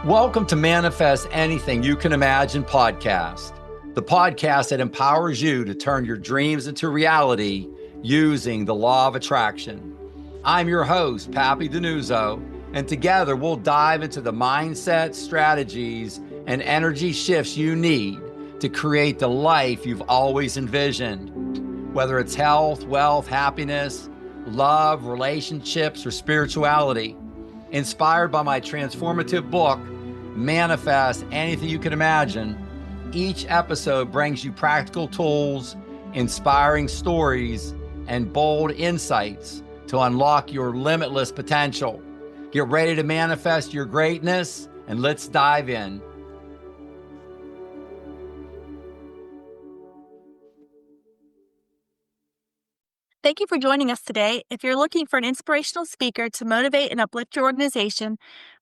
Welcome to Manifest Anything You Can Imagine podcast, the podcast that empowers you to turn your dreams into reality using the law of attraction. I'm your host, Papi DiNuzzo, and together we'll dive into the mindset, strategies, and energy shifts you need to create the life you've always envisioned. Whether it's health, wealth, happiness, love, relationships, or spirituality. Inspired by my transformative book, Manifest Anything You Can Imagine, each episode brings you practical tools, inspiring stories, and bold insights to unlock your limitless potential. Get ready to manifest your greatness, and let's dive in. Thank you for joining us today. If you're looking for an inspirational speaker to motivate and uplift your organization,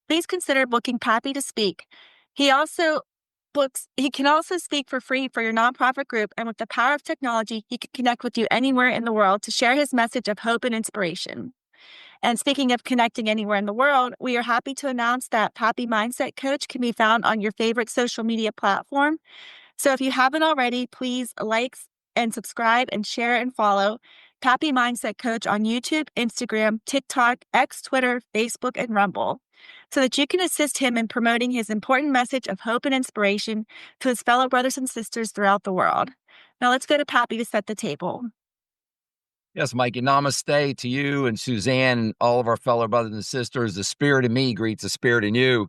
please consider booking Papi to speak. He can also speak for free for your nonprofit group, and with the power of technology, he can connect with you anywhere in the world to share his message of hope and inspiration. And speaking of connecting anywhere in the world, we are happy to announce that Papi Mindset Coach can be found on your favorite social media platform. So if you haven't already, please like and subscribe and share and follow Papi Mindset Coach on YouTube, Instagram, TikTok, X, Twitter, Facebook, and Rumble, so that you can assist him in promoting his important message of hope and inspiration to his fellow brothers and sisters throughout the world. Now let's go to Papi to set the table. Yes, Mikey, namaste to you and Suzanne and all of our fellow brothers and sisters. The spirit in me greets the spirit in you.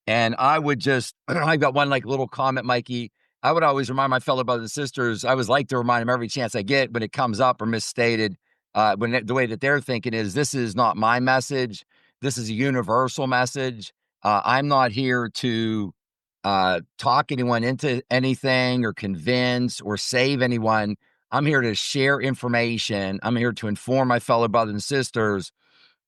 And I would just, I've got one little comment, Mikey. I would always remind my fellow brothers and sisters, I always like to remind them every chance I get when it comes up or misstated, the way that they're thinking is, this is not my message. This is a universal message. I'm not here to talk anyone into anything or convince or save anyone. I'm here to share information. I'm here to inform my fellow brothers and sisters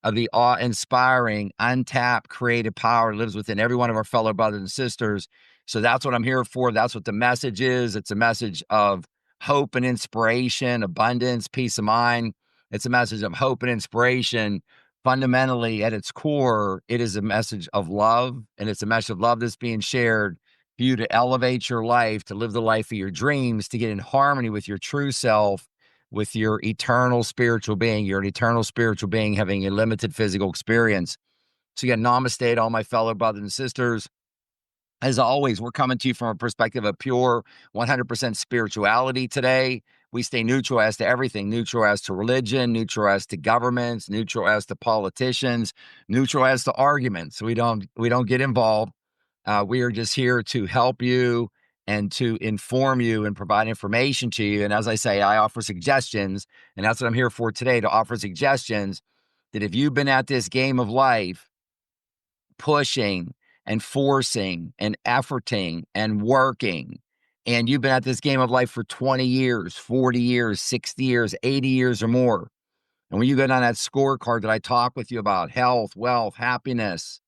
of the awe-inspiring, untapped creative power that lives within every one of our fellow brothers and sisters. So that's what I'm here for. That's what the message is. It's a message of hope and inspiration, abundance, peace of mind. It's a message of hope and inspiration. Fundamentally, at its core, it is a message of love, and it's a message of love that's being shared for you to elevate your life, to live the life of your dreams, to get in harmony with your true self, with your eternal spiritual being. You're an eternal spiritual being having a limited physical experience. So again, namaste to all my fellow brothers and sisters. As always, we're coming to you from a perspective of pure 100% spirituality today. We stay neutral as to everything, neutral as to religion, neutral as to governments, neutral as to politicians, neutral as to arguments. We don't get involved. We are just here to help you and to inform you and provide information to you. And as I say, I offer suggestions, and that's what I'm here for today, to offer suggestions that if you've been at this game of life, pushing and forcing and efforting and working, and you've been at this game of life for 20 years, 40 years, 60 years, 80 years or more, and when you go down that scorecard that I talk with you about, health, wealth, happiness,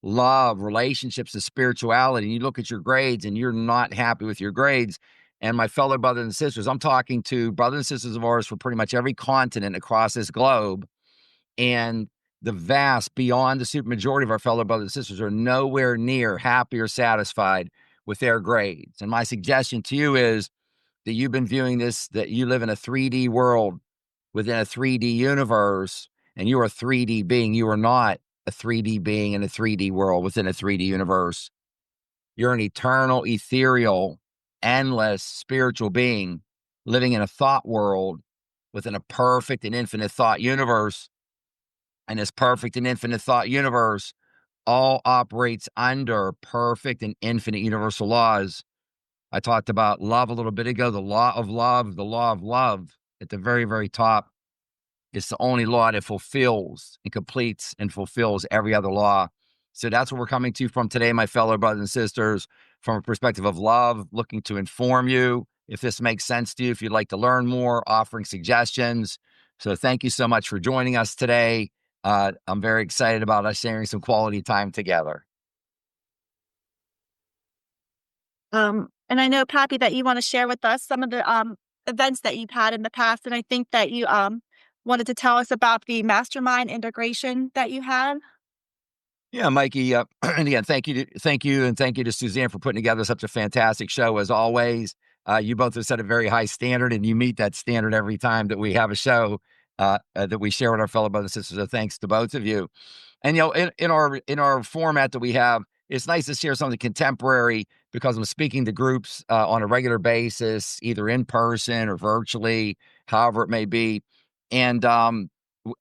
love, relationships, and spirituality, and you look at your grades and you're not happy with your grades, and my fellow brothers and sisters, I'm talking to brothers and sisters of ours for pretty much every continent across this globe, and the vast, beyond the supermajority of our fellow brothers and sisters are nowhere near happy or satisfied with their grades. And my suggestion to you is that you've been viewing this, that you live in a 3D world within a 3D universe, and you are a 3D being. You are not a 3D being in a 3D world within a 3D universe. You're an eternal, ethereal, endless spiritual being living in a thought world within a perfect and infinite thought universe. And this perfect and infinite thought universe all operates under perfect and infinite universal laws. I talked about love a little bit ago, the law of love at the very, very top. It's the only law that fulfills and completes and fulfills every other law. So that's what we're coming to from today, my fellow brothers and sisters, from a perspective of love, looking to inform you. If this makes sense to you, if you'd like to learn more, offering suggestions. So thank you so much for joining us today. I'm very excited about us sharing some quality time together. And I know, Papi, that you want to share with us some of the events that you've had in the past, and I think that you wanted to tell us about the mastermind integration that you had. Yeah, Mikey. And again, thank you to Suzanne for putting together such a fantastic show as always. You both have set a very high standard, and you meet that standard every time that we have a show that we share with our fellow brothers and sisters. So thanks to both of you. And in our format that we have, it's nice to share something contemporary because I'm speaking to groups on a regular basis, either in person or virtually, however it may be. And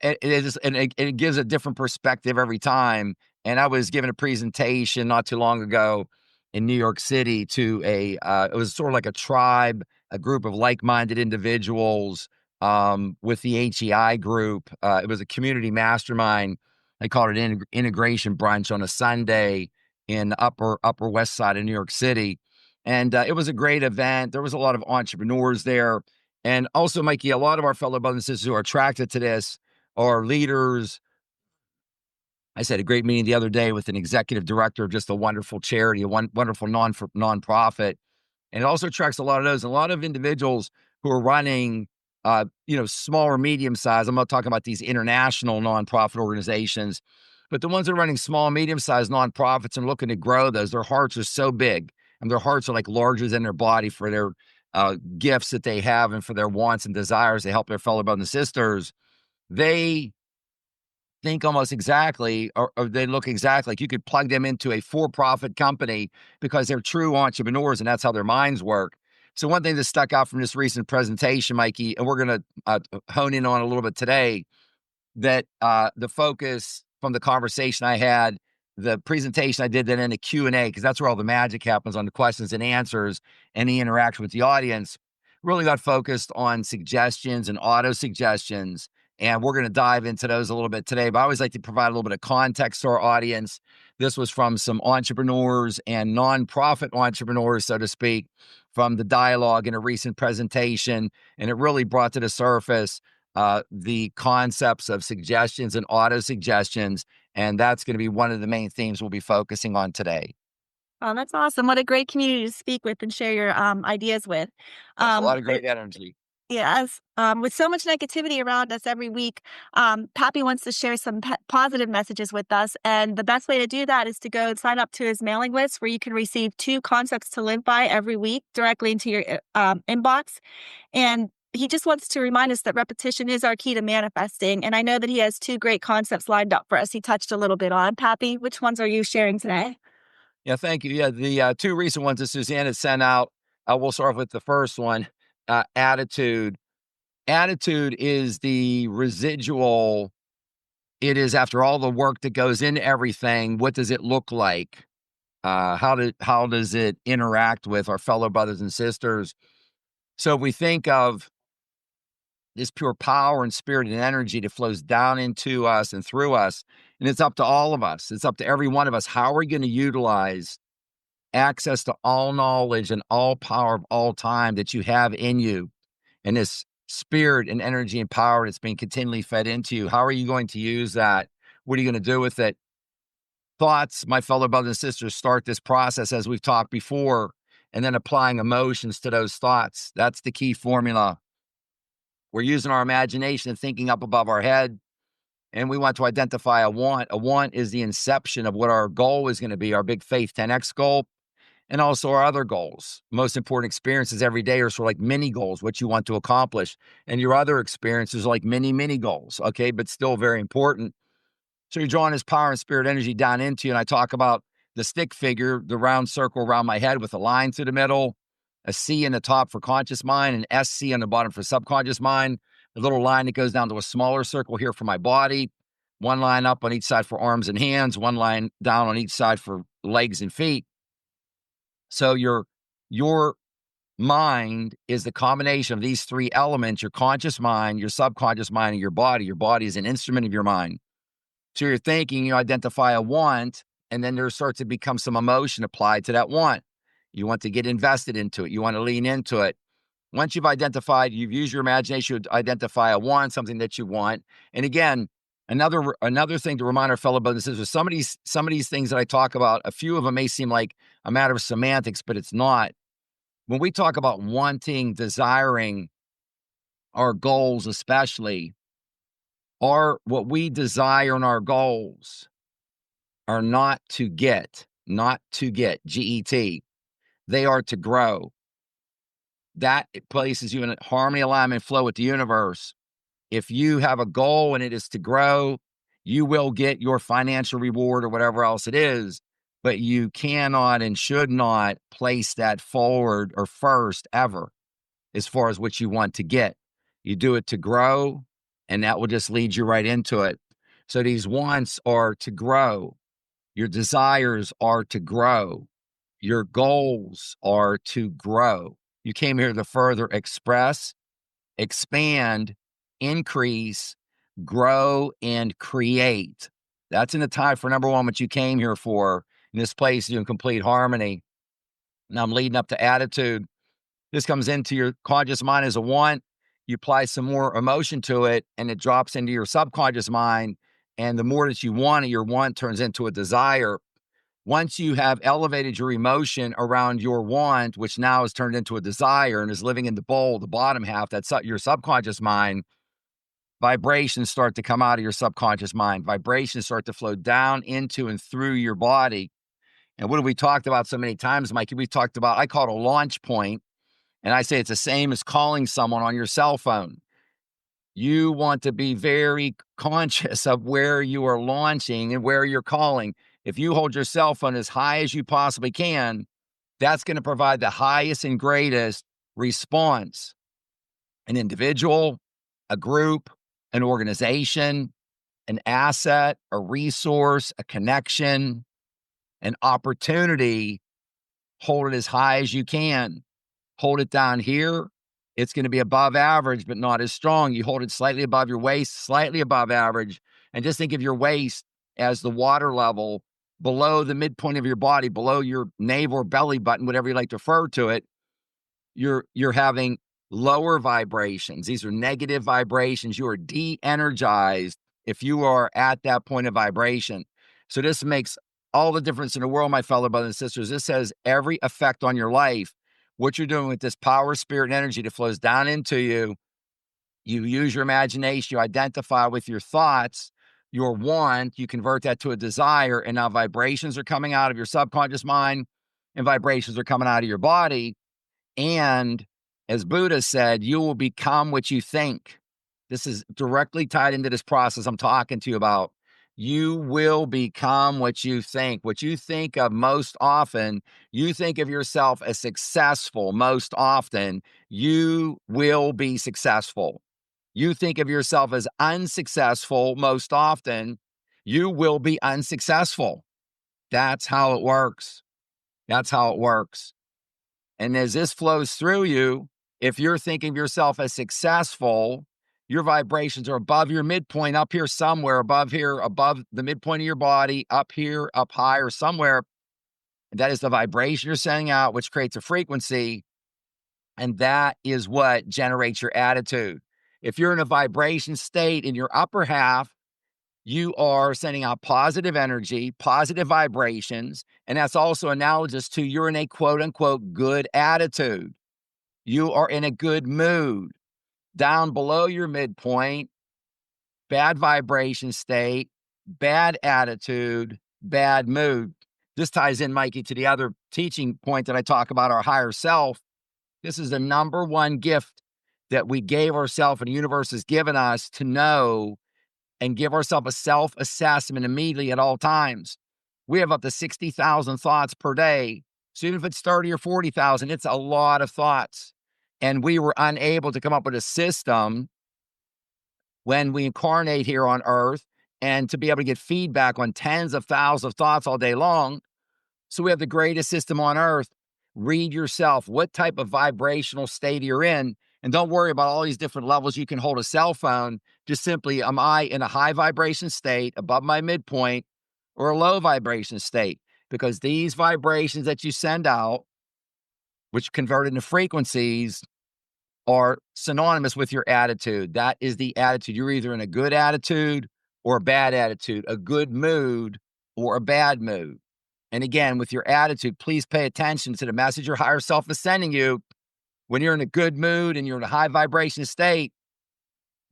it gives a different perspective every time. And I was given a presentation not too long ago in New York City to it was sort of like a tribe, a group of like-minded individuals with the HEI group. It was a community mastermind. They called it integration brunch on a Sunday in upper west side of New York City. And it was a great event. There was a lot of entrepreneurs there. And also, Mikey, a lot of our fellow brothers and sisters who are attracted to this are leaders. I said a great meeting the other day with an executive director of just a wonderful charity, a wonderful nonprofit. And it also attracts a lot of those, a lot of individuals who are running, small or medium size. I'm not talking about these international nonprofit organizations, but the ones that are running small, medium sized nonprofits and looking to grow those, their hearts are so big and their hearts are like larger than their body for their gifts that they have and for their wants and desires to help their fellow brothers and sisters. They think almost exactly, or they look exactly like you could plug them into a for-profit company because they're true entrepreneurs and that's how their minds work. So one thing that stuck out from this recent presentation, Mikey, and we're going to hone in on a little bit today, that the focus from the conversation I had, the presentation I did, then in the Q&A, because that's where all the magic happens on the questions and answers and the interaction with the audience, really got focused on suggestions and auto suggestions. And we're going to dive into those a little bit today. But I always like to provide a little bit of context to our audience. This was from some entrepreneurs and nonprofit entrepreneurs, so to speak, from the dialogue in a recent presentation. And it really brought to the surface the concepts of suggestions and auto suggestions. And that's going to be one of the main themes we'll be focusing on today. Oh, that's awesome. What a great community to speak with and share your ideas with. Yes, a lot of It great energy. Yes, with so much negativity around us every week, Pappy wants to share some positive messages with us, and the best way to do that is to go and sign up to his mailing list, where you can receive 2 concepts to live by every week directly into your inbox. And he just wants to remind us that repetition is our key to manifesting. And I know that he has 2 great concepts lined up for us. He touched a little bit on. Pappy, which ones are you sharing today? Yeah, thank you. Yeah, the two recent ones that Suzanne had sent out, we'll start with the first one, attitude. Attitude is the residual. It is after all the work that goes into everything, what does it look like? How does it interact with our fellow brothers and sisters? So if we think of this pure power and spirit and energy that flows down into us and through us, and it's up to all of us. It's up to every one of us. How are we going to utilize access to all knowledge and all power of all time that you have in you, and this spirit and energy and power that's being continually fed into you? How are you going to use that? What are you going to do with it? Thoughts, my fellow brothers and sisters, start this process as we've talked before, and then applying emotions to those thoughts. That's the key formula. We're using our imagination and thinking up above our head, and we want to identify a want. A want is the inception of what our goal is going to be, our big faith 10x goal, and also our other goals. Most important experiences every day are sort of like mini goals, what you want to accomplish. And your other experiences are like mini goals, okay, but still very important. So you're drawing this power and spirit energy down into you. And I talk about the stick figure, the round circle around my head with a line through the middle, a C in the top for conscious mind, and SC on the bottom for subconscious mind. A little line that goes down to a smaller circle here for my body. One line up on each side for arms and hands, one line down on each side for legs and feet. So your mind is the combination of these 3 elements: your conscious mind, your subconscious mind, and your body. Your body is an instrument of your mind. So you're thinking, you identify a want, and then there starts to become some emotion applied to that want. You want to get invested into it. You want to lean into it. Once you've identified, you've used your imagination to identify a want, something that you want. And again, another thing to remind our fellow brothers is some of these things that I talk about, a few of them may seem like a matter of semantics, but it's not. When we talk about wanting, desiring our goals, especially, are what we desire in our goals are not to get, GET. They are to grow. That places you in harmony, alignment, flow with the universe. If you have a goal and it is to grow, you will get your financial reward or whatever else it is, but you cannot and should not place that forward or first ever as far as what you want to get. You do it to grow, and that will just lead you right into it. So these wants are to grow. Your desires are to grow. Your goals are to grow. You came here to further express, expand, increase, grow, and create. That's in the tie for number one, what you came here for. In this place, you're in complete harmony. Now I'm leading up to attitude. This comes into your conscious mind as a want. You apply some more emotion to it, and it drops into your subconscious mind. And the more that you want it, your want turns into a desire. Once you have elevated your emotion around your want, which now is turned into a desire and is living in the bowl, the bottom half, that's your subconscious mind, vibrations start to come out of your subconscious mind. Vibrations start to flow down into and through your body. And what have we talked about so many times, Mikey? We talked about, I call it a launch point. And I say it's the same as calling someone on your cell phone. You want to be very conscious of where you are launching and where you're calling. If you hold your cell phone as high as you possibly can, that's going to provide the highest and greatest response. An individual, a group, an organization, an asset, a resource, a connection, an opportunity, hold it as high as you can. Hold it down here. It's going to be above average, but not as strong. You hold it slightly above your waist, slightly above average, and just think of your waist as the water level below the midpoint of your body, below your navel or belly button, whatever you like to refer to it. You're having lower vibrations. These are negative vibrations. You are de-energized if you are at that point of vibration. So this makes all the difference in the world, my fellow brothers and sisters. This has every effect on your life. What you're doing with this power, spirit, and energy that flows down into you, you use your imagination, you identify with your thoughts, your want, you convert that to a desire, and now vibrations are coming out of your subconscious mind and vibrations are coming out of your body. And as Buddha said, you will become what you think. This is directly tied into this process I'm talking to you about. You will become what you think. What you think of most often, you think of yourself as successful most often, you will be successful. You think of yourself as unsuccessful most often, you will be unsuccessful. That's how it works. That's how it works. And as this flows through you, if you're thinking of yourself as successful, your vibrations are above your midpoint, up here somewhere, above here, above the midpoint of your body, up here, up higher, somewhere. And that is the vibration you're sending out, which creates a frequency. And that is what generates your attitude. If you're in a vibration state in your upper half, you are sending out positive energy, positive vibrations, and that's also analogous to you're in a quote unquote good attitude. You are in a good mood. Down below your midpoint, bad vibration state, bad attitude, bad mood. This ties in, Mikey, to the other teaching point that I talk about, our higher self. This is the number one gift that we gave ourselves and the universe has given us to know and give ourselves a self-assessment immediately at all times. We have up to 60,000 thoughts per day. So even if it's 30 or 40,000, it's a lot of thoughts. And we were unable to come up with a system when we incarnate here on earth and to be able to get feedback on tens of thousands of thoughts all day long. So we have the greatest system on earth. Read yourself what type of vibrational state you're in. And don't worry about all these different levels you can hold a cell phone. Just simply, am I in a high vibration state above my midpoint or a low vibration state? Because these vibrations that you send out, which convert into frequencies, are synonymous with your attitude. That is the attitude. You're either in a good attitude or a bad attitude, a good mood or a bad mood. And again, with your attitude, please pay attention to the message your higher self is sending you. When you're in a good mood and you're in a high vibration state,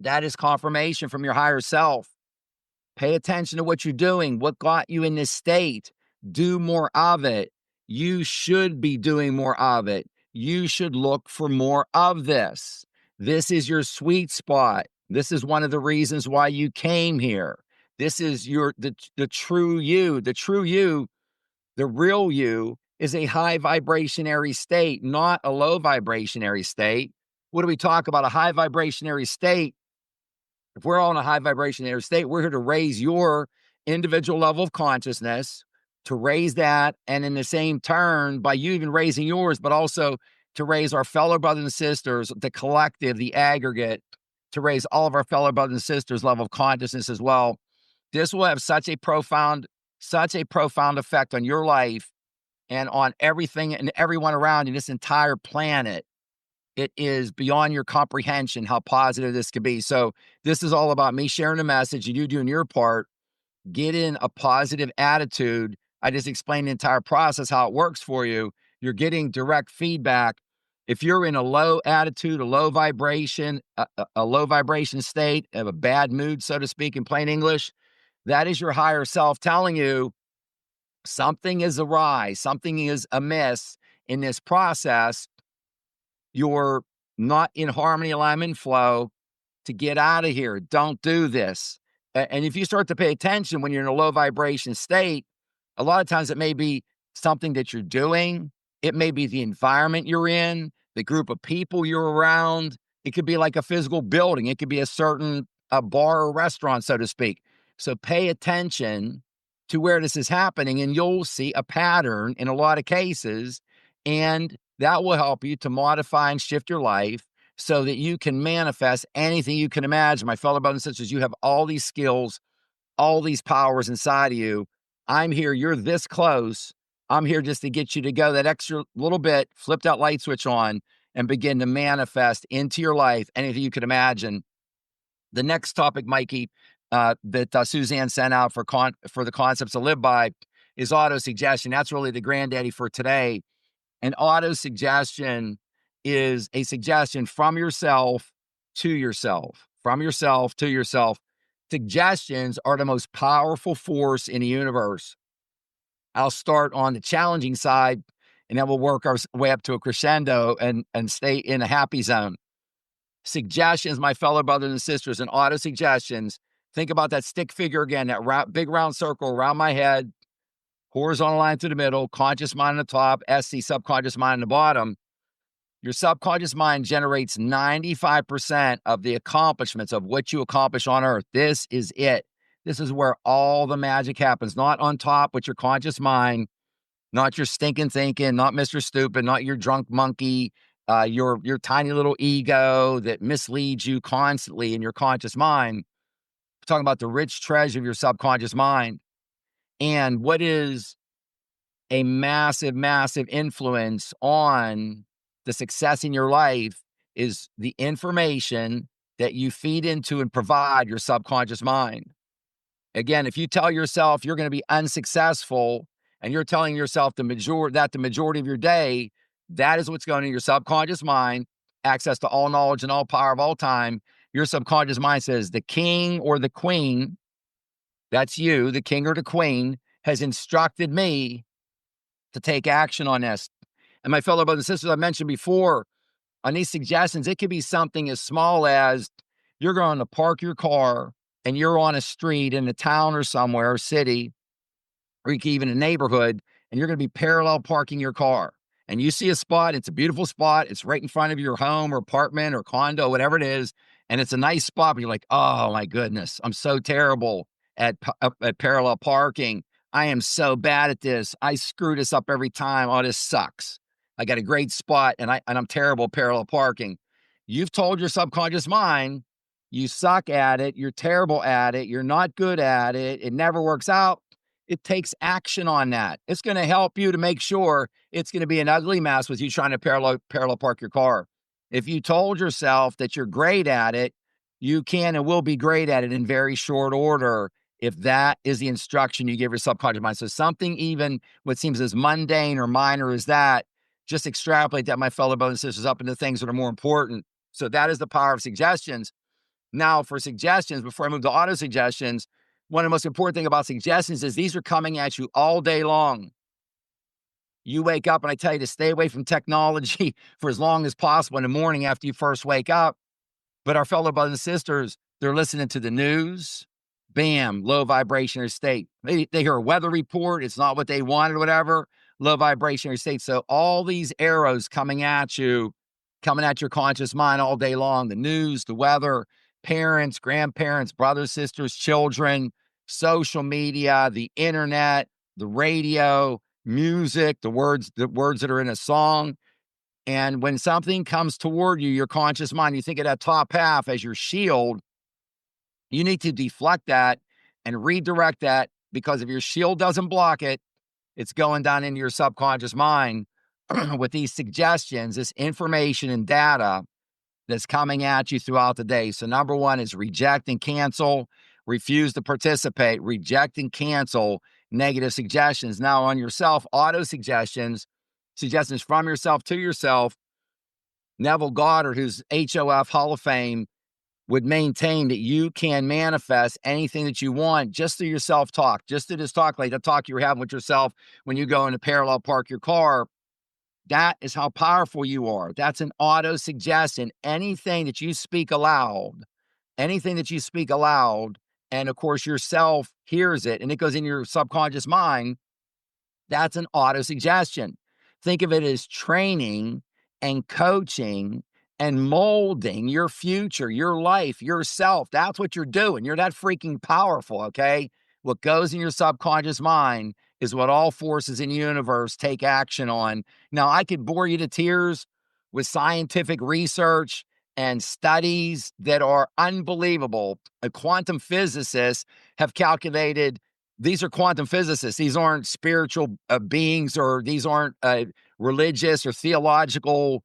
that is confirmation from your higher self. Pay attention to what you're doing. What got you in this state? Do more of it. You should be doing more of it. You should look for more of this. This is your sweet spot. This is one of the reasons why you came here. This is the true you. The true you, the real you, is a high vibrationary state, not a low vibrationary state. What do we talk about? A high vibrationary state. If we're all in a high vibrationary state, we're here to raise your individual level of consciousness, to raise that. And in the same turn, by you even raising yours, but also to raise our fellow brothers and sisters, the collective, the aggregate, to raise all of our fellow brothers and sisters' level of consciousness as well. This will have such a profound effect on your life and on everything and everyone around you, this entire planet. It is beyond your comprehension how positive this could be. So this is all about me sharing a message and you doing your part. Get in a positive attitude. I just explained the entire process, how it works for you. You're getting direct feedback. If you're in a low attitude, a low vibration, a low vibration state, of a bad mood, so to speak, in plain English, that is your higher self telling you something is awry, something is amiss in this process. You're not in harmony, alignment, flow. To get out of here. Don't do this. And if you start to pay attention when you're in a low vibration state, a lot of times it may be something that you're doing. It may be the environment you're in, the group of people you're around. It could be like a physical building. It could be a bar or restaurant, so to speak. So pay attention to where this is happening and you'll see a pattern in a lot of cases. And that will help you to modify and shift your life so that you can manifest anything you can imagine. My fellow brothers and sisters, you have all these skills, all these powers inside of you. I'm here. You're this close. I'm here just to get you to go that extra little bit, flip that light switch on, and begin to manifest into your life anything you can imagine. The next topic, Mikey, that Suzanne sent out for the concepts to live by is auto-suggestion. That's really the granddaddy for today. And auto-suggestion is a suggestion from yourself to yourself, from yourself to yourself. Suggestions are the most powerful force in the universe. I'll start on the challenging side, and then we'll work our way up to a crescendo and stay in a happy zone. Suggestions, my fellow brothers and sisters, and auto-suggestions. Think about that stick figure again, that big round circle around my head, horizontal line through the middle, conscious mind on the top, SC, subconscious mind on the bottom. Your subconscious mind generates 95% of the accomplishments of what you accomplish on earth. This is it. This is where all the magic happens, not on top with your conscious mind, not your stinking thinking, not Mr. Stupid, not your drunk monkey, your tiny little ego that misleads you constantly in your conscious mind. We're talking about the rich treasure of your subconscious mind. And what is a massive, massive influence on the success in your life is the information that you feed into and provide your subconscious mind. Again, if you tell yourself you're going to be unsuccessful and you're telling yourself the majority of your day, that is what's going in your subconscious mind, access to all knowledge and all power of all time. Your subconscious mind says the king or the queen, that's you, the king or the queen, has instructed me to take action on this. And my fellow brothers and sisters, I mentioned before, on these suggestions, it could be something as small as you're going to park your car and you're on a street in a town or somewhere, or city, or even a neighborhood, and you're going to be parallel parking your car. And you see a spot, it's a beautiful spot, it's right in front of your home or apartment or condo, whatever it is, and it's a nice spot, but you're like, oh my goodness, I'm so terrible at parallel parking. I am so bad at this. I screw this up every time. Oh, this sucks. I got a great spot and I'm terrible at parallel parking. You've told your subconscious mind, you suck at it, you're terrible at it, you're not good at it, it never works out. It takes action on that. It's going to help you to make sure it's going to be an ugly mess with you trying to parallel park your car. If you told yourself that you're great at it, you can and will be great at it in very short order if that is the instruction you give your subconscious mind. So something even what seems as mundane or minor as that, just extrapolate that, my fellow brothers and sisters, up into things that are more important. So that is the power of suggestions. Now, for suggestions, before I move to auto suggestions, one of the most important thing about suggestions is these are coming at you all day long. You wake up and I tell you to stay away from technology for as long as possible in the morning after you first wake up. But our fellow brothers and sisters, they're listening to the news. Bam, low vibrationary state. They hear a weather report. It's not what they wanted or whatever. Low vibrationary state. So all these arrows coming at you, coming at your conscious mind all day long. The news, the weather, parents, grandparents, brothers, sisters, children, social media, the internet, the radio, music, the words that are in a song. And when something comes toward you, your conscious mind, you think of that top half as your shield, you need to deflect that and redirect that, because if your shield doesn't block it, it's going down into your subconscious mind with these suggestions, this information and data that's coming at you throughout the day. So number one is reject and cancel, refuse to participate, reject and cancel negative suggestions. Now on yourself, auto suggestions, suggestions from yourself to yourself. Neville Goddard, who's HOF Hall of Fame, would maintain that you can manifest anything that you want just through your self-talk, just through this talk, like the talk you were having with yourself when you go into parallel park your car. That is how powerful you are. That's an auto suggestion. Anything that you speak aloud, and of course yourself hears it and it goes in your subconscious mind, that's an auto suggestion. Think of it as training and coaching and molding your future, your life, yourself. That's what you're doing. You're that freaking powerful, okay? What goes in your subconscious mind is what all forces in the universe take action on. Now, I could bore you to tears with scientific research and studies that are unbelievable. Quantum physicists have calculated, these are quantum physicists. These aren't spiritual beings, or these aren't religious or theological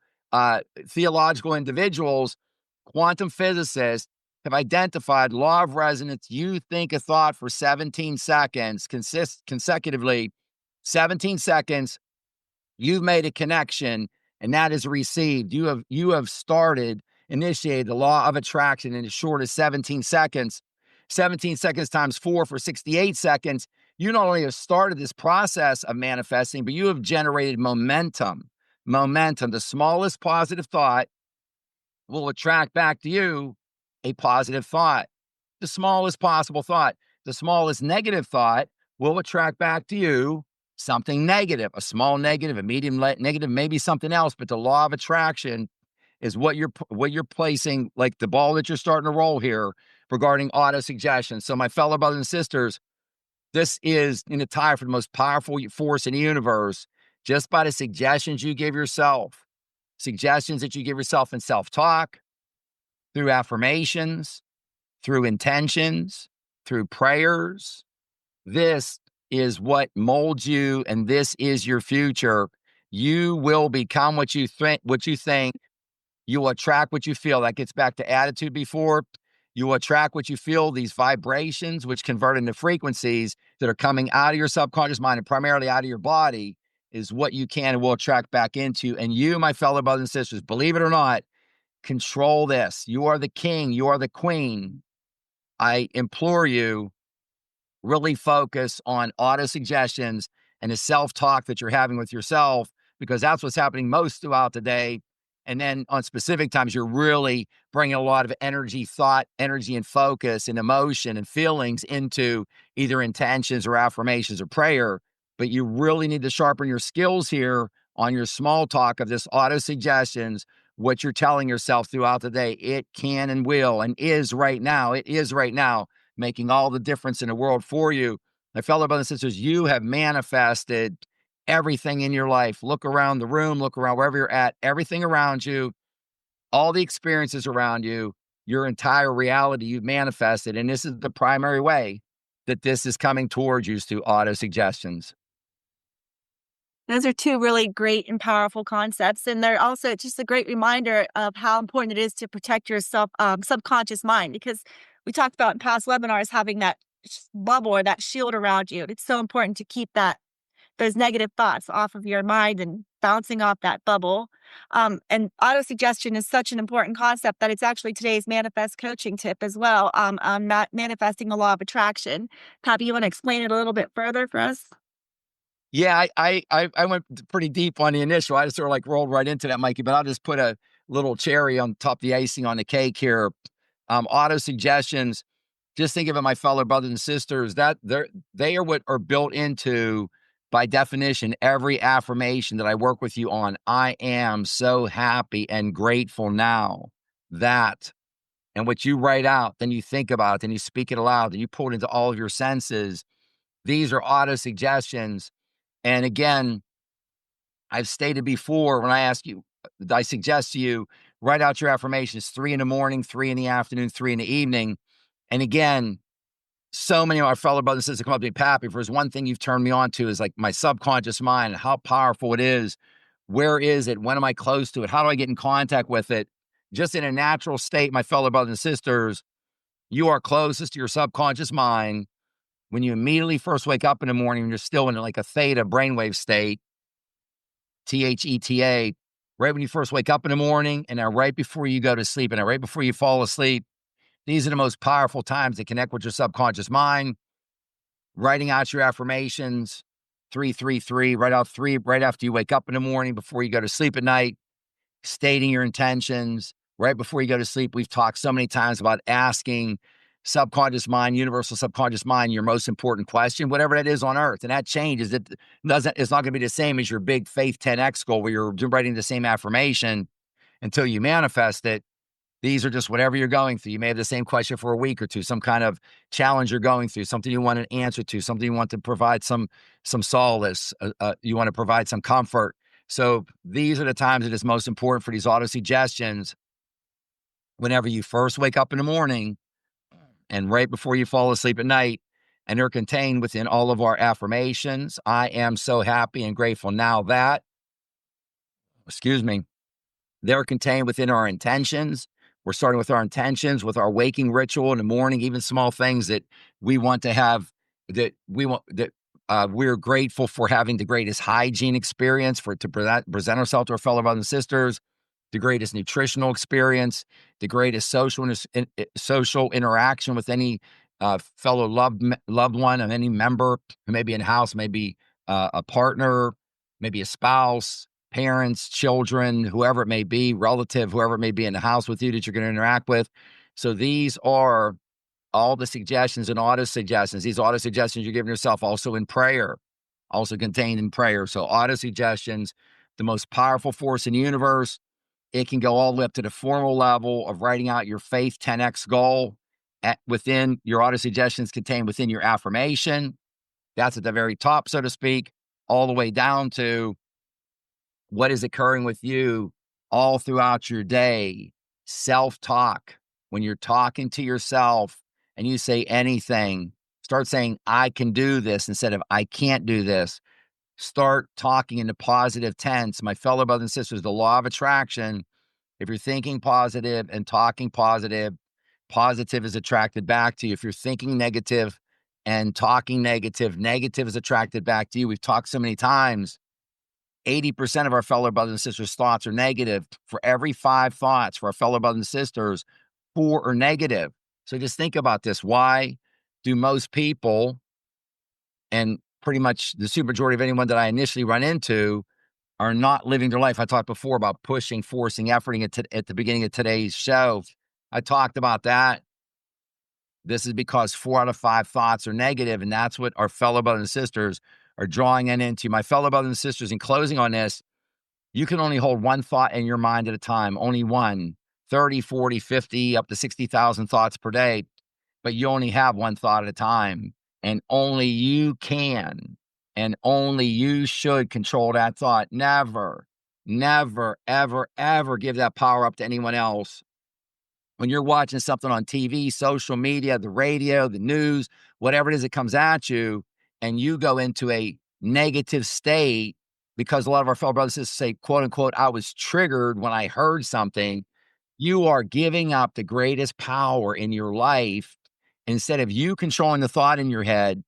individuals. Quantum physicists have identified law of resonance. You think a thought for 17 seconds, consecutively, 17 seconds, you've made a connection, and that is received. You have initiated the law of attraction in as short as 17 seconds. 17 seconds times 4 for 68 seconds. You not only have started this process of manifesting, but you have generated momentum. Momentum. The smallest positive thought will attract back to you a positive thought. The smallest possible thought. The smallest negative thought will attract back to you something negative, a small negative, a medium negative, maybe something else. But the law of attraction is what you're placing, like the ball that you're starting to roll here regarding auto suggestion. So my fellow brothers and sisters, this is in a tie for the most powerful force in the universe, just by the suggestions you give yourself, suggestions that you give yourself in self-talk, through affirmations, through intentions, through prayers. This is what molds you, and this is your future. You will become what you think. You will attract what you feel. That gets back to attitude before. You will attract what you feel, these vibrations, which convert into frequencies that are coming out of your subconscious mind and primarily out of your body, is what you can and will attract back into. And you, my fellow brothers and sisters, believe it or not, control this. You are the king. You are the queen. I implore you, really focus on auto suggestions and the self-talk that you're having with yourself, because that's what's happening most throughout the day. And then on specific times, you're really bringing a lot of energy, thought, energy, and focus and emotion and feelings into either intentions or affirmations or prayer. But you really need to sharpen your skills here on your small talk of this auto suggestions, what you're telling yourself throughout the day. It can and will and is right now. It is right now, making all the difference in the world for you. My fellow brothers and sisters, you have manifested everything in your life. Look around the room, look around wherever you're at, everything around you, all the experiences around you, your entire reality you've manifested. And this is the primary way that this is coming towards you, is through auto suggestions. Those are two really great and powerful concepts. And they're also just a great reminder of how important it is to protect your subconscious mind, because we talked about in past webinars having that bubble or that shield around you. It's so important to keep those negative thoughts off of your mind and bouncing off that bubble. And auto suggestion is such an important concept that it's actually today's manifest coaching tip as well, on manifesting the law of attraction. Pappy, you want to explain it a little bit further for us? Yeah, I went pretty deep on the initial. I just sort of like rolled right into that, Mikey, but I'll just put a little cherry on top, the icing on the cake here. Auto suggestions, just think of it, my fellow brothers and sisters, that they are what are built into, by definition, every affirmation that I work with you on. I am so happy and grateful now that, and what you write out, then you think about it, then you speak it aloud, then you pull it into all of your senses. These are auto suggestions. And again, I've stated before, when I ask you, I suggest to you, write out your affirmations 3 in the morning, 3 in the afternoon, 3 in the evening. And again, so many of our fellow brothers and sisters come up to me, Pappy, if there's one thing you've turned me on to is like my subconscious mind and how powerful it is. Where is it? When am I close to it? How do I get in contact with it? Just in a natural state, my fellow brothers and sisters, you are closest to your subconscious mind when you immediately first wake up in the morning and you're still in like a theta brainwave state, THETA, right when you first wake up in the morning, and then right before you go to sleep, and then right before you fall asleep. These are the most powerful times to connect with your subconscious mind. Writing out your affirmations, 333, write out 3 right after you wake up in the morning, before you go to sleep at night, stating your intentions right before you go to sleep. We've talked so many times about asking subconscious mind, universal subconscious mind, your most important question, whatever that is on earth. And that changes. It's not going to be the same as your big faith 10X goal where you're writing the same affirmation until you manifest it. These are just whatever you're going through. You may have the same question for a week or two, some kind of challenge you're going through, something you want an answer to, something you want to provide some solace, you want to provide some comfort. So these are the times that it's most important for these auto suggestions. Whenever you first wake up in the morning and right before you fall asleep at night, and they're contained within all of our affirmations. I am so happy and grateful now that, excuse me, they're contained within our intentions. We're starting with our intentions, with our waking ritual in the morning, even small things that we want to have, that we want, that we're grateful for having the greatest hygiene experience, to present ourselves to our fellow brothers and sisters, the greatest nutritional experience, the greatest social interaction with any fellow loved one, and any member who may be in the house, maybe a partner, maybe a spouse, parents, children, whoever it may be, relative, whoever it may be in the house with you that you're going to interact with. So these are all the suggestions and auto suggestions. These auto suggestions you're giving yourself also in prayer, also contained in prayer. So auto suggestions, the most powerful force in the universe. It can go all the way up to the formal level of writing out your faith 10X goal within your auto suggestions contained within your affirmation. That's at the very top, so to speak, all the way down to what is occurring with you all throughout your day. Self-talk. When you're talking to yourself and you say anything, start saying, I can do this instead of I can't do this. Start talking in the positive tense. My fellow brothers and sisters, the law of attraction, if you're thinking positive and talking positive, positive is attracted back to you. If you're thinking negative and talking negative, negative is attracted back to you. We've talked so many times. 80% of our fellow brothers and sisters' thoughts are negative. For every 5 thoughts for our fellow brothers and sisters, 4 are negative. So just think about this. Why do most people, and pretty much the supermajority of anyone that I initially run into, are not living their life? I talked before about pushing, forcing, efforting at the beginning of today's show. I talked about that. This is because 4 out of 5 thoughts are negative, and that's what our fellow brothers and sisters are drawing into. My fellow brothers and sisters, in closing on this, you can only hold one thought in your mind at a time, only one. 30, 40, 50, up to 60,000 thoughts per day, but you only have one thought at a time, and only you can, and only you should control that thought. Never, never, ever, ever give that power up to anyone else. When you're watching something on TV, social media, the radio, the news, whatever it is that comes at you, and you go into a negative state, because a lot of our fellow brothers and sisters say, quote unquote, I was triggered when I heard something, you are giving up the greatest power in your life. Instead of you controlling the thought in your head,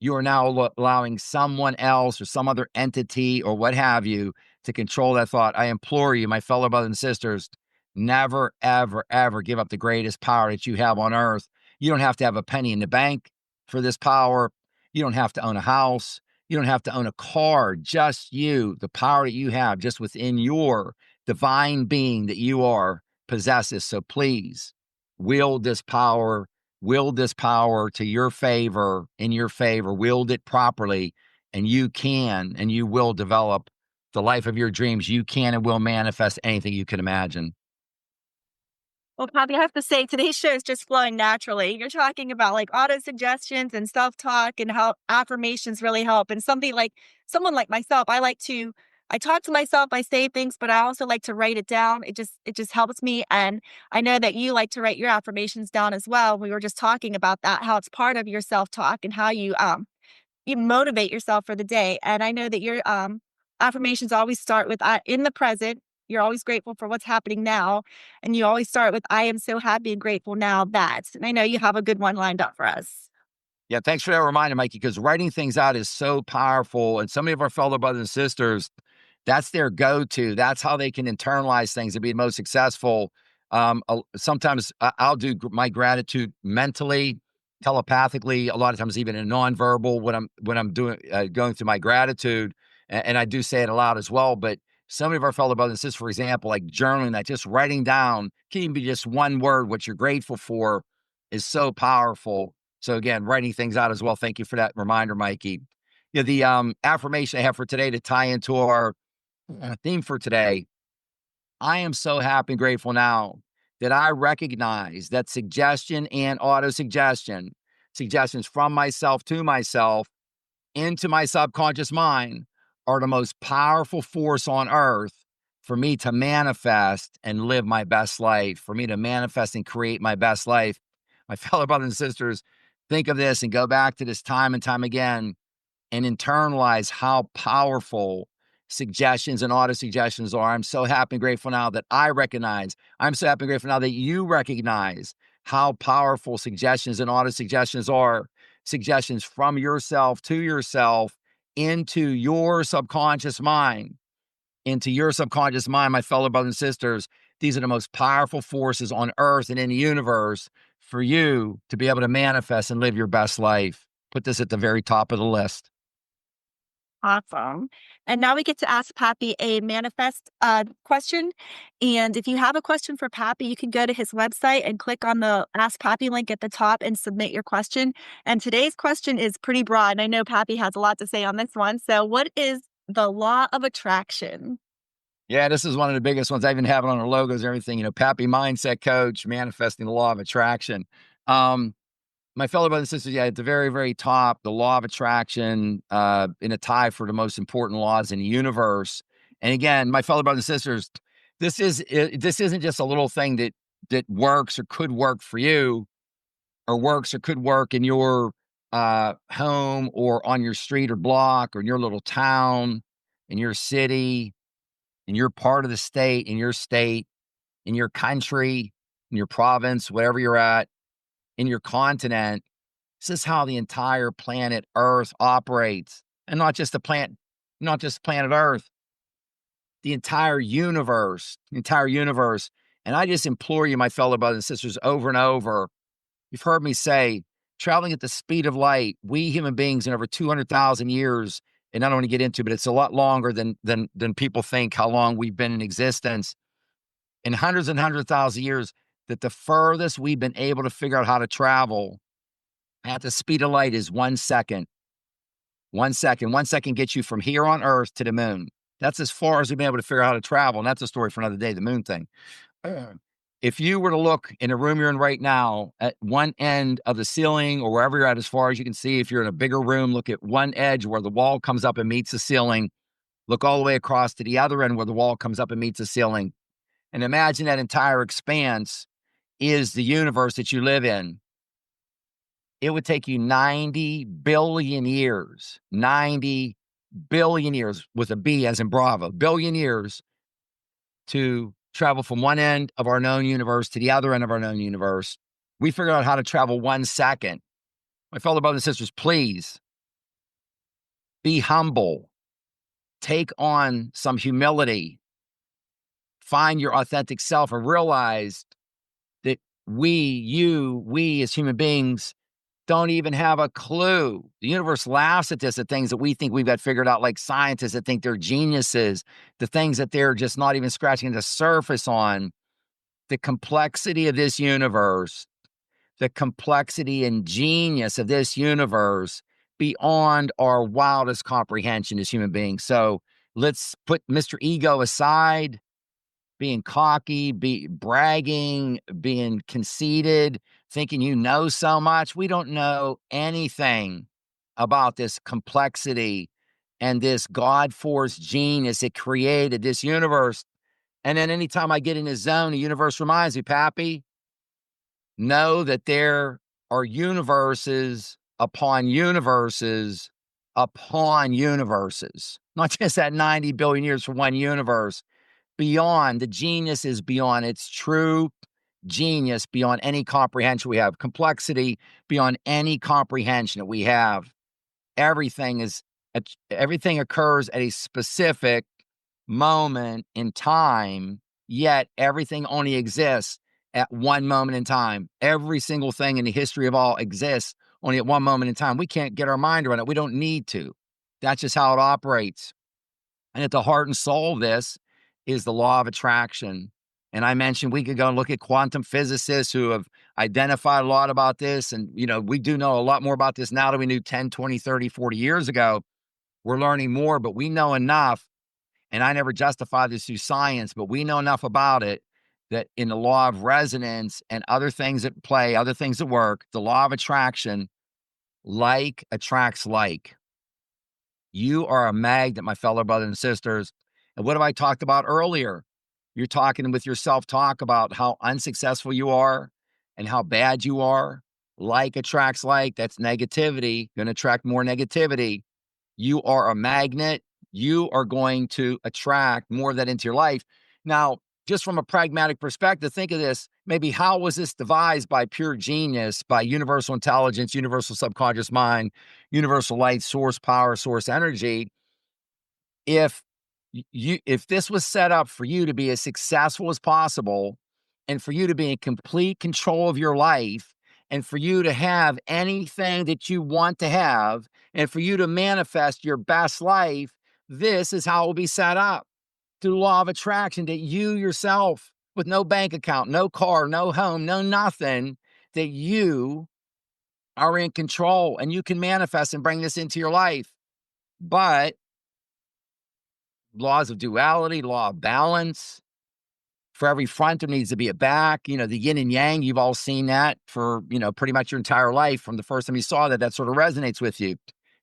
you are now allowing someone else or some other entity or what have you to control that thought. I implore you, my fellow brothers and sisters, never, ever, ever give up the greatest power that you have on earth. You don't have to have a penny in the bank for this power. You don't have to own a house. You don't have to own a car. Just you, the power that you have just within your divine being that you are possesses. So please wield this power, to your favor, in your favor, wield it properly, and you can and you will develop the life of your dreams. You can and will manifest anything you can imagine. Well, Papi, I have to say today's show is just flowing naturally. You're talking about like auto suggestions and self-talk and how affirmations really help. And something like someone like myself, I talk to myself, I say things, but I also like to write it down. It just helps me. And I know that you like to write your affirmations down as well. We were just talking about that, how it's part of your self-talk and how you motivate yourself for the day. And I know that your affirmations always start with in the present. You're always grateful for what's happening now. And you always start with, I am so happy and grateful now that. And I know you have a good one lined up for us. Yeah, thanks for that reminder, Mikey, because writing things out is so powerful. And so many of our fellow brothers and sisters, that's their go-to. That's how they can internalize things and be most successful. Sometimes I'll do my gratitude mentally, telepathically. A lot of times, even in nonverbal when I'm doing going through my gratitude, and I do say it aloud as well. But some of our fellow brothers and sisters, for example, like journaling, that just writing down, can even be just one word, what you're grateful for, is so powerful. So again, writing things out as well. Thank you for that reminder, Mikey. Yeah, the affirmation I have for today to tie into our theme for today. I am so happy and grateful now that I recognize that suggestion and auto suggestion, suggestions from myself to myself into my subconscious mind, are the most powerful force on earth for me to manifest and live my best life, for me to manifest and create my best life. My fellow brothers and sisters, think of this and go back to this time and time again and internalize how powerful suggestions and auto suggestions are. I'm so happy and grateful now that I recognize, I'm so happy and grateful now that you recognize how powerful suggestions and auto suggestions are. Suggestions from yourself to yourself into your subconscious mind. Into your subconscious mind, my fellow brothers and sisters, these are the most powerful forces on earth and in the universe for you to be able to manifest and live your best life. Put this at the very top of the list. Awesome. And now we get to ask Papi a manifest question. And if you have a question for Papi, you can go to his website and click on the Ask Papi link at the top and submit your question. And today's question is pretty broad. And I know Papi has a lot to say on this one. So, what is the law of attraction? Yeah, this is one of the biggest ones. I even have it on our logos and everything. Pappy Mindset Coach, manifesting the law of attraction. My fellow brothers and sisters, yeah, at the very, very top, the law of attraction, in a tie for the most important laws in the universe. And again, my fellow brothers and sisters, this isn't just a little thing that works or could work for you, or works or could work in your home or on your street or block or in your little town, in your city, in your part of the state, in your state, in your country, in your province, wherever you're at, in your continent. This is how the entire planet Earth operates. And not just not just planet Earth, the entire universe, And I just implore you, my fellow brothers and sisters, over and over. You've heard me say, traveling at the speed of light, we human beings in over 200,000 years, and I don't want to get into, but it's a lot longer than people think how long we've been in existence. In hundreds and hundreds of thousands of years, that the furthest we've been able to figure out how to travel at the speed of light is 1 second. 1 second. 1 second gets you from here on Earth to the moon. That's as far as we've been able to figure out how to travel. And that's a story for another day, the moon thing. If you were to look in the room you're in right now at one end of the ceiling or wherever you're at, as far as you can see, if you're in a bigger room, look at one edge where the wall comes up and meets the ceiling. Look all the way across to the other end where the wall comes up and meets the ceiling. And imagine that entire expanse is the universe that you live in. It would take you 90 billion years, 90 billion years with a B as in Bravo, billion years to travel from one end of our known universe to the other end of our known universe. We figured out how to travel 1 second. My fellow brothers and sisters, please be humble. take on some humility, find your authentic self, and realize that we as human beings don't even have a clue. The universe laughs at this, at things that we think we've got figured out, like scientists that think they're geniuses, the things that they're just not even scratching the surface on. The complexity of this universe, the complexity and genius of this universe beyond our wildest comprehension as human beings. So let's put Mr. Ego aside, being cocky, bragging, being conceited, thinking you know so much. We don't know anything about this complexity and this God-forced genius that created this universe. And then anytime I get in a zone, the universe reminds me, Pappy, know that there are universes upon universes upon universes, not just that 90 billion years for one universe. Beyond, the genius is beyond, its true genius beyond any comprehension we have, complexity beyond any comprehension that we have. Everything is, everything occurs at a specific moment in time, yet everything only exists at one moment in time. Every single thing in the history of all exists only at one moment in time. We can't get our mind around it. We don't need to. That's just how it operates. And at the heart and soul of this is the law of attraction. And I mentioned we could go and look at quantum physicists who have identified a lot about this. And, we do know a lot more about this now than we knew 10, 20, 30, 40 years ago. We're learning more, but we know enough. And I never justify this through science, but we know enough about it that in the law of resonance and other things that play, other things that work, the law of attraction, like attracts like. You are a magnet, my fellow brothers and sisters. And what have I talked about earlier? You're talking with your self-talk about how unsuccessful you are and how bad you are. Like attracts like. That's negativity. Going to attract more negativity. You are a magnet. You are going to attract more of that into your life. Now, just from a pragmatic perspective, think of this. Maybe how was this devised by pure genius, by universal intelligence, universal subconscious mind, universal light, source power, source energy? If this was set up for you to be as successful as possible and for you to be in complete control of your life and for you to have anything that you want to have and for you to manifest your best life, this is how it will be set up through the law of attraction, that you yourself, with no bank account, no car, no home, no nothing, that you are in control and you can manifest and bring this into your life. But laws of duality, law of balance, for every front, there needs to be a back. The yin and yang, you've all seen that for, pretty much your entire life. From the first time you saw that, that sort of resonates with you.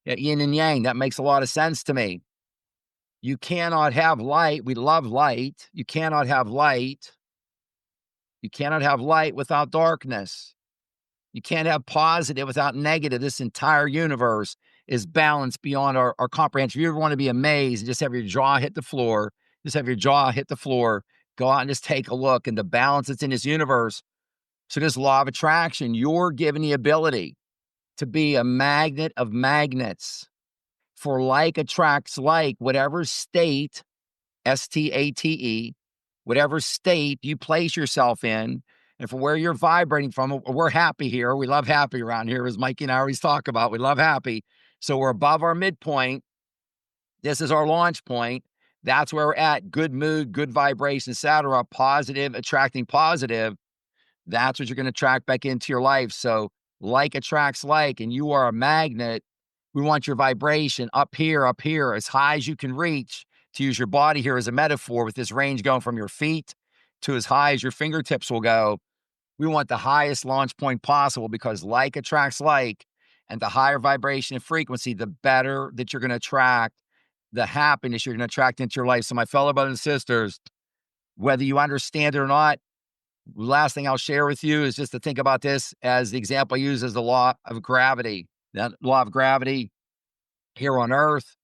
Yeah, yin and yang, that makes a lot of sense to me. You cannot have light. We love light. You cannot have light. You cannot have light without darkness. You can't have positive without negative. This entire universe is balanced beyond our comprehension. If you ever want to be amazed and just have your jaw hit the floor, go out and just take a look and the balance that's in this universe. So this law of attraction, you're given the ability to be a magnet of magnets. For like attracts like, whatever state, STATE, whatever state you place yourself in, and for where you're vibrating from. We're happy here. We love happy around here, as Mikey and I always talk about. We love happy. So we're above our midpoint. This is our launch point. That's where we're at. Good mood, good vibration, etc. Positive, attracting positive. That's what you're going to attract back into your life. So like attracts like, and you are a magnet. We want your vibration up here, as high as you can reach, to use your body here as a metaphor, with this range going from your feet to as high as your fingertips will go. We want the highest launch point possible, because like attracts like, and the higher vibration and frequency, the better that you're going to attract, the happiness you're going to attract into your life. So my fellow brothers and sisters, whether you understand it or not, the last thing I'll share with you is just to think about this as the example I use as the law of gravity. That law of gravity here on Earth,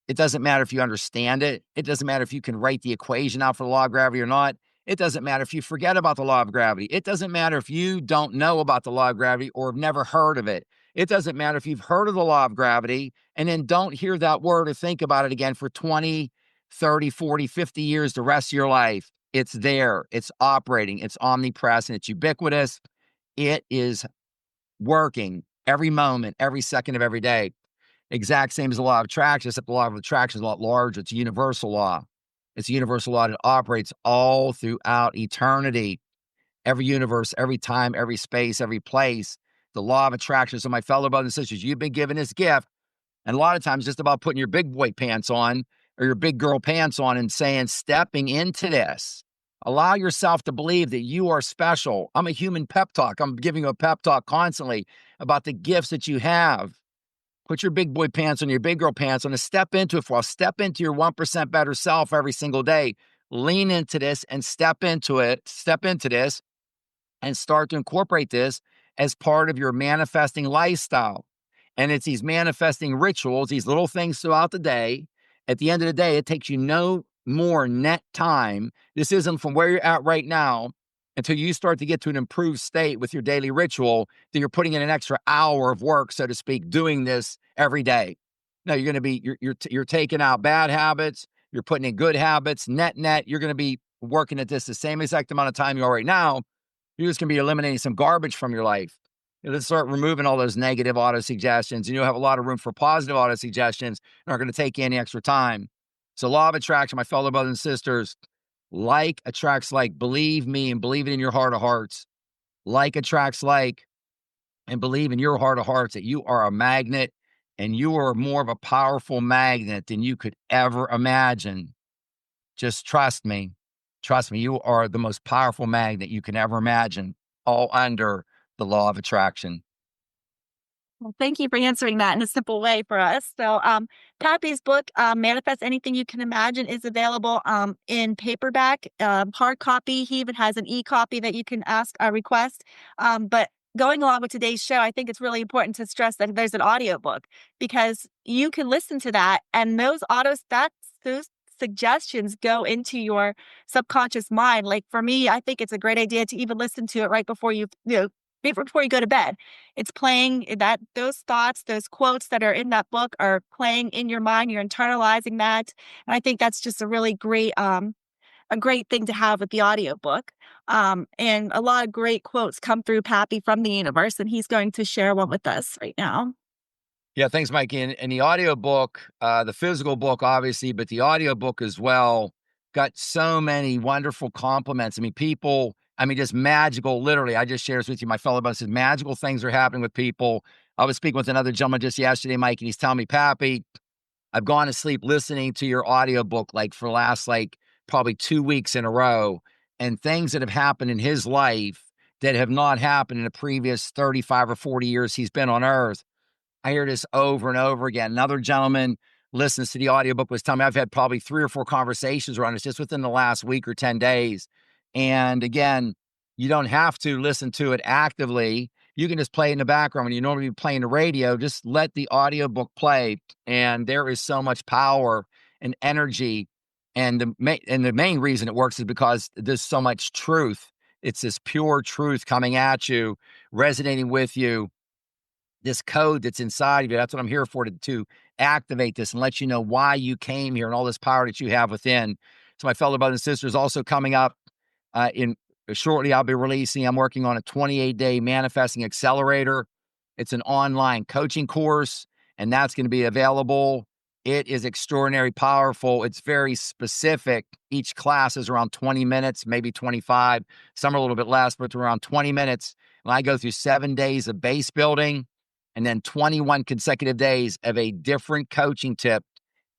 it doesn't matter if you understand it. It doesn't matter if you can write the equation out for the law of gravity or not. It doesn't matter if you forget about the law of gravity. It doesn't matter if you don't know about the law of gravity or have never heard of it. It doesn't matter if you've heard of the law of gravity and then don't hear that word or think about it again for 20, 30, 40, 50 years, the rest of your life. It's there. It's operating. It's omnipresent. It's ubiquitous. It is working every moment, every second of every day. Exact same as the law of attraction, except the law of attraction is a lot larger. It's a universal law. It's a universal law that operates all throughout eternity, every universe, every time, every space, every place. The law of attraction. So, my fellow brothers and sisters, you've been given this gift. And a lot of times, just about putting your big boy pants on or your big girl pants on and saying, stepping into this. Allow yourself to believe that you are special. I'm a human pep talk. I'm giving you a pep talk constantly about the gifts that you have. Put your big boy pants on, your big girl pants on, and step into it for a while. Step into your 1% better self every single day. Lean into this and step into it. Step into this and start to incorporate this as part of your manifesting lifestyle. And it's these manifesting rituals, these little things throughout the day. At the end of the day, it takes you no more net time. This isn't from where you're at right now until you start to get to an improved state with your daily ritual, that you're putting in an extra hour of work, so to speak, doing this every day. No, you're going to be, you're taking out bad habits. You're putting in good habits, net. You're going to be working at this the same exact amount of time you are right now. You're just going to be eliminating some garbage from your life. Let's start removing all those negative auto suggestions, and you'll have a lot of room for positive auto suggestions that aren't going to take you any extra time. So, law of attraction, my fellow brothers and sisters, like attracts like. Believe me and believe it in your heart of hearts. Like attracts like, and believe in your heart of hearts that you are a magnet and you are more of a powerful magnet than you could ever imagine. Just trust me. Trust me, you are the most powerful magnet you can ever imagine, all under the law of attraction. Well, thank you for answering that in a simple way for us. So, Pappy's book, Manifest Anything You Can Imagine, is available in paperback, hard copy. He even has an e-copy that you can ask a request. But going along with today's show, I think it's really important to stress that there's an audiobook, because you can listen to that, and those suggestions go into your subconscious mind. Like for me, I think it's a great idea to even listen to it right before before you go to bed. It's playing that those thoughts, those quotes that are in that book are playing in your mind. You're internalizing that. And I think that's just a really great thing to have with the audiobook. And a lot of great quotes come through Pappy from the universe, and he's going to share one with us right now. Yeah, thanks, Mikey. And the audiobook, the physical book, obviously, but the audiobook as well, got so many wonderful compliments. Just magical, literally. I just shared this with you, my fellow brothers. Magical things are happening with people. I was speaking with another gentleman just yesterday, Mike, and he's telling me, Pappy, I've gone to sleep listening to your audiobook like for the last probably 2 weeks in a row, and things that have happened in his life that have not happened in the previous 35 or 40 years he's been on Earth. I hear this over and over again. Another gentleman listens to the audiobook, was telling me I've had probably 3 or 4 conversations around this just within the last week or 10 days. And again, you don't have to listen to it actively. You can just play it in the background. When you normally be playing the radio, just let the audiobook play. And there is so much power and energy. And the main reason it works is because there's so much truth. It's this pure truth coming at you, resonating with you. This code that's inside of you. That's what I'm here for, to activate this and let you know why you came here and all this power that you have within. So, my fellow brothers and sisters, also coming up in shortly, I'll be releasing. I'm working on a 28-day manifesting accelerator. It's an online coaching course, and that's going to be available. It is extraordinary, powerful. It's very specific. Each class is around 20 minutes, maybe 25. Some are a little bit less, but around 20 minutes. And I go through 7 days of base building, and then 21 consecutive days of a different coaching tip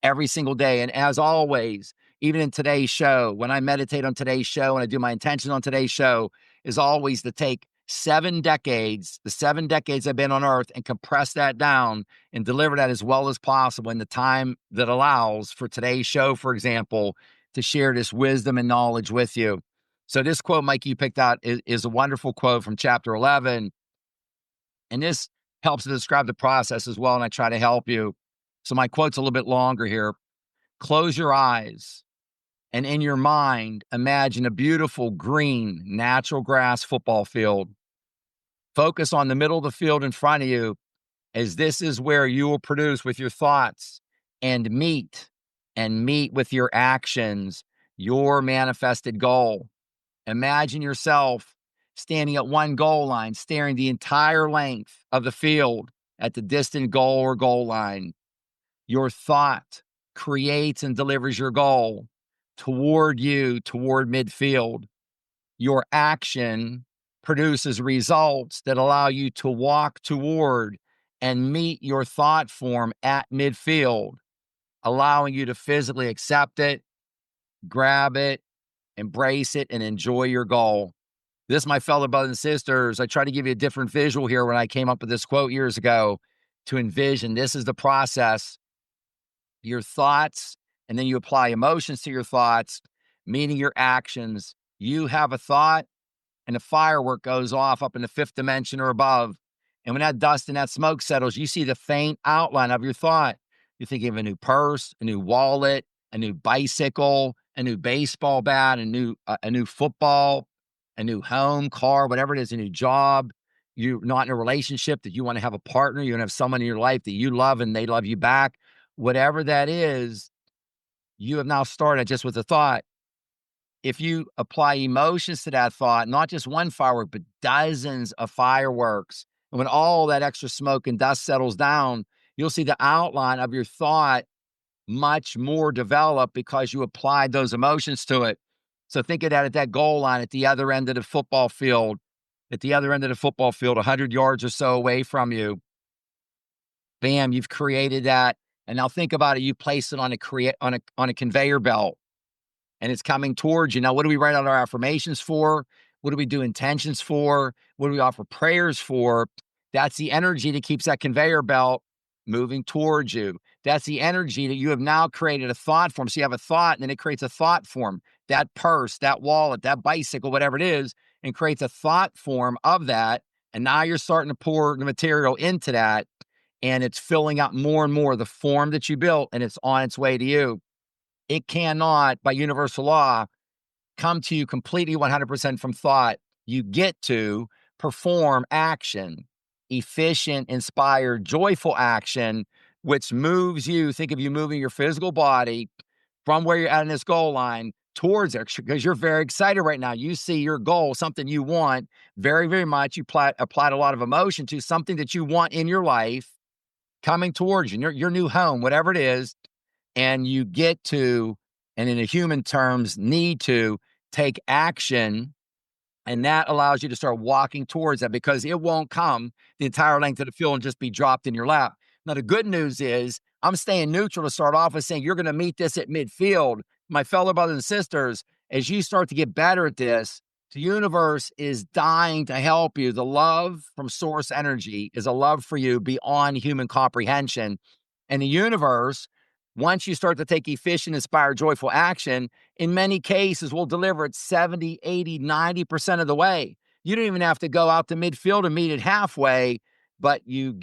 every single day. And as always, even in today's show, when I meditate on today's show and I do my intention on today's show, is always to take 7 decades, the 7 decades I've been on Earth, and compress that down and deliver that as well as possible in the time that allows for today's show, for example, to share this wisdom and knowledge with you. So this quote, Mike, you picked out is a wonderful quote from chapter 11. And this helps to describe the process as well, and I try to help you. So my quote's a little bit longer here. Close your eyes and in your mind, imagine a beautiful green natural grass football field. Focus on the middle of the field in front of you as this is where you will produce with your thoughts and meet with your actions, your manifested goal. Imagine yourself standing at one goal line, staring the entire length of the field at the distant goal or goal line. Your thought creates and delivers your goal toward you, toward midfield. Your action produces results that allow you to walk toward and meet your thought form at midfield, allowing you to physically accept it, grab it, embrace it, and enjoy your goal. This, my fellow brothers and sisters, I tried to give you a different visual here when I came up with this quote years ago to envision. This is the process. Your thoughts, and then you apply emotions to your thoughts, meaning your actions. You have a thought, and a firework goes off up in the fifth dimension or above. And when that dust and that smoke settles, you see the faint outline of your thought. You're thinking of a new purse, a new wallet, a new bicycle, a new baseball bat, a new football, a new home, car, whatever it is, a new job. You're not in a relationship that you want to have a partner. You want to have someone in your life that you love and they love you back. Whatever that is, you have now started just with a thought. If you apply emotions to that thought, not just one firework, but dozens of fireworks, and when all that extra smoke and dust settles down, you'll see the outline of your thought much more developed because you applied those emotions to it. So think of that at that goal line at the other end of the football field, 100 yards or so away from you. Bam, you've created that. And now think about it. You place it on a conveyor belt and it's coming towards you. Now, what do we write out our affirmations for? What do we do intentions for? What do we offer prayers for? That's the energy that keeps that conveyor belt moving towards you. That's the energy that you have now created a thought form. So you have a thought and then it creates a thought form. That purse, that wallet, that bicycle, whatever it is, and creates a thought form of that. And now you're starting to pour the material into that and it's filling out more and more the form that you built and it's on its way to you. It cannot, by universal law, come to you completely 100% from thought. You get to perform action, efficient, inspired, joyful action, which moves you. Think of you moving your physical body from where you're at in this goal line towards it because you're very excited right now. You see your goal, something you want very, very much. You applied a lot of emotion to something that you want in your life coming towards you, your new home, whatever it is. And you get to, and in a human terms, need to take action. And that allows you to start walking towards that because it won't come the entire length of the field and just be dropped in your lap. Now, the good news is I'm staying neutral to start off with saying you're going to meet this at midfield. My fellow brothers and sisters, as you start to get better at this, the universe is dying to help you. The love from source energy is a love for you beyond human comprehension. And the universe, once you start to take efficient, inspired, joyful action, in many cases will deliver it 70, 80, 90% of the way. You don't even have to go out to midfield and meet it halfway, but you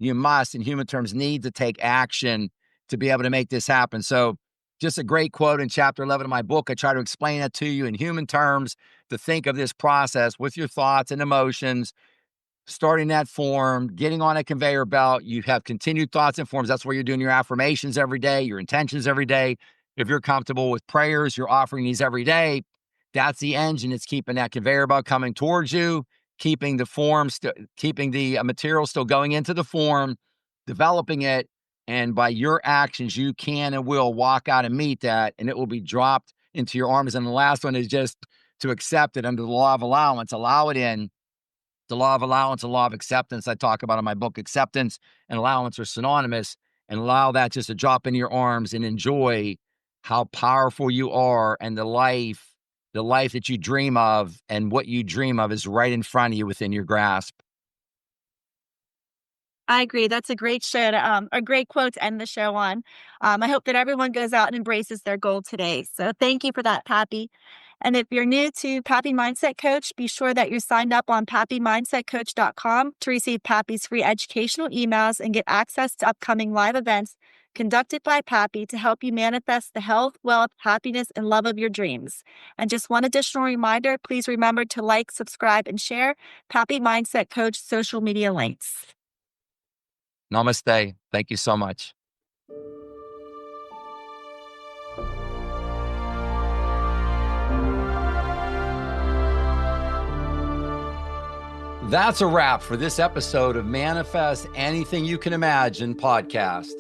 must, in human terms, need to take action to be able to make this happen. So just a great quote in chapter 11 of my book. I try to explain that to you in human terms, to think of this process with your thoughts and emotions, starting that form, getting on a conveyor belt. You have continued thoughts and forms. That's where you're doing your affirmations every day, your intentions every day. If you're comfortable with prayers, you're offering these every day. That's the engine. It's keeping that conveyor belt coming towards you, keeping the form, keeping the material still going into the form, developing it. And by your actions, you can and will walk out and meet that, and it will be dropped into your arms. And the last one is just to accept it under the law of allowance, allow it in. The law of allowance, the law of acceptance I talk about in my book. Acceptance and allowance are synonymous, and allow that just to drop into your arms and enjoy how powerful you are and the life that you dream of, and what you dream of is right in front of you within your grasp. I agree. That's a great show a great quote to end the show on. I hope that everyone goes out and embraces their goal today. So thank you for that, Pappy. And if you're new to Pappy Mindset Coach, be sure that you're signed up on pappymindsetcoach.com to receive Pappy's free educational emails and get access to upcoming live events conducted by Pappy to help you manifest the health, wealth, happiness, and love of your dreams. And just one additional reminder, please remember to like, subscribe, and share Pappy Mindset Coach social media links. Namaste. Thank you so much. That's a wrap for this episode of Manifest Anything You Can Imagine podcast.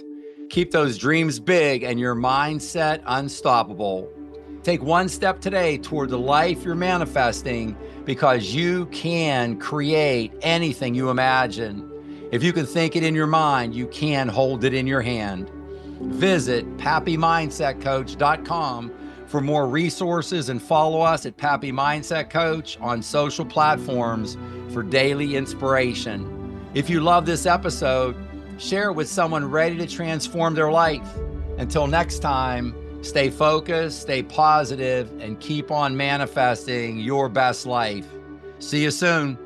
Keep those dreams big and your mindset unstoppable. Take one step today toward the life you're manifesting, because you can create anything you imagine. If you can think it in your mind, you can hold it in your hand. Visit PapiMindsetCoach.com for more resources, and follow us at Papi Mindset Coach on social platforms for daily inspiration. If you love this episode, share it with someone ready to transform their life. Until next time, stay focused, stay positive, and keep on manifesting your best life. See you soon.